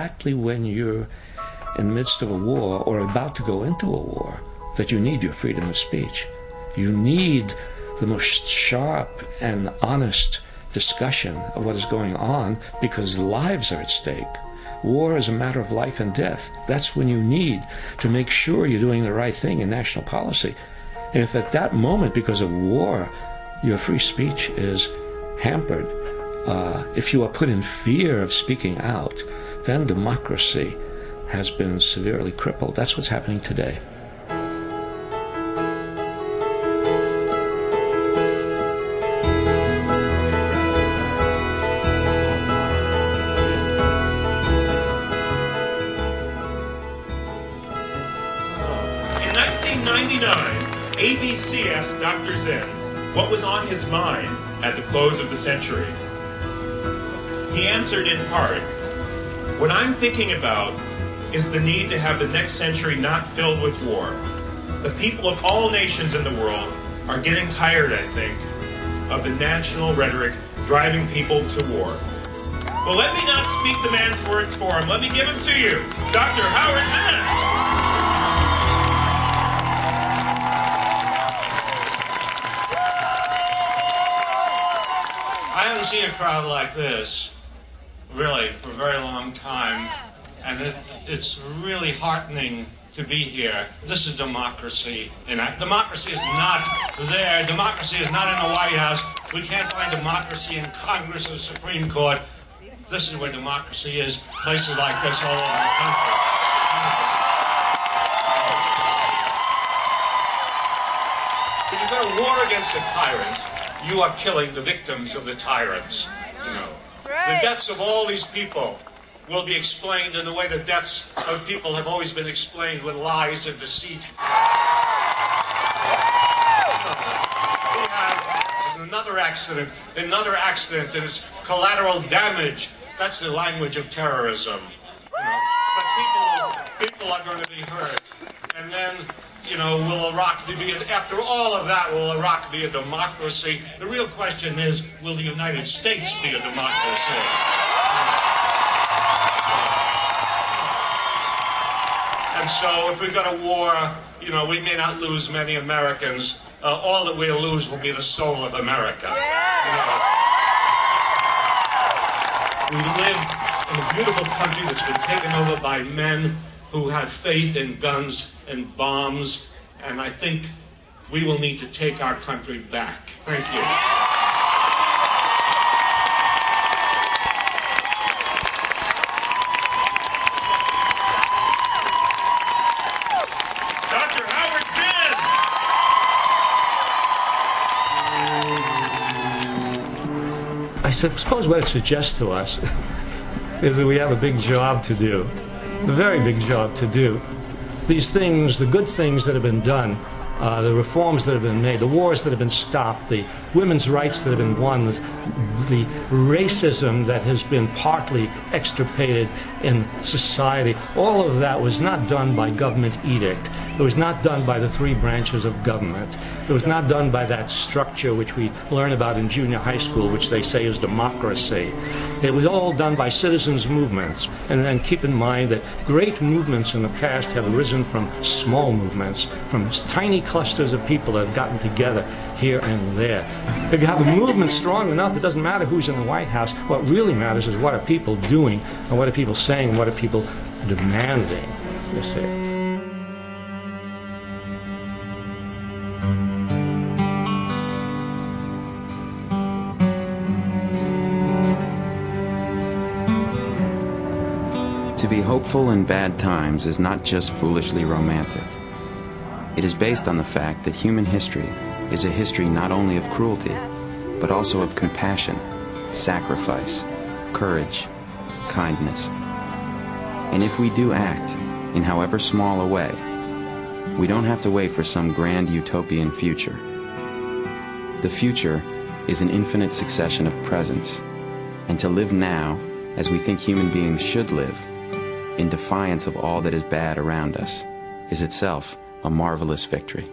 Exactly when you're in the midst of a war or about to go into a war that you need your freedom of speech. You need the most sharp and honest discussion of what is going on because lives are at stake. War is a matter of life and death. That's when you need to make sure you're doing the right thing in national policy. And if at that moment, because of war, your free speech is hampered, if you are put in fear of speaking out, then democracy has been severely crippled. That's what's happening today. In 1999, ABC asked Dr. Zinn what was on his mind at the close of the century. He answered in part, "What I'm thinking about is the need to have the next century not filled with war. The people of all nations in the world are getting tired, I think, of the national rhetoric driving people to war." Well, let me not speak the man's words for him. Let me give him to you. Dr. Howard Zinn. I haven't seen a crowd like this, really, for a very long time, and it's really heartening to be here. This is democracy, and democracy is not there. Democracy is not in the White House. We can't find democracy in Congress or the Supreme Court. This is where democracy is, places like this all over the country. When you go to war against a tyrant, you are killing the victims of the tyrants. You know, the deaths of all these people will be explained in the way the deaths of people have always been explained, with lies and deceit. We have another accident, and it's collateral damage. That's the language of terrorism. You know, but people are going to be hurt, and then. You know, will Iraq be, after all of that, will Iraq be a democracy? The real question is, will the United States be a democracy? And so if we go to war, you know, we may not lose many Americans. All that we'll lose will be the soul of America. You know, we live in a beautiful country that's been taken over by men who have faith in guns and bombs, and I think we will need to take our country back. Thank you. Dr. Howard Zinn. I suppose what it suggests to us is that we have a big job to do. A very big job to do. These things, the good things that have been done, the reforms that have been made, the wars that have been stopped, the women's rights that have been won, the racism that has been partly extirpated in society, all of that was not done by government edict. It was not done by the three branches of government. It was not done by that structure which we learn about in junior high school, which they say is democracy. It was all done by citizens' movements. And keep in mind that great movements in the past have arisen from small movements, from tiny clusters of people that have gotten together here and there. If you have a movement strong enough, it doesn't matter who's in the White House. What really matters is what are people doing, and what are people saying, and what are people demanding, you see. To be hopeful in bad times is not just foolishly romantic. It is based on the fact that human history is a history not only of cruelty, but also of compassion, sacrifice, courage, kindness. And if we do act, in however small a way, we don't have to wait for some grand utopian future. The future is an infinite succession of presents, and to live now, as we think human beings should live, in defiance of all that is bad around us, is itself a marvelous victory.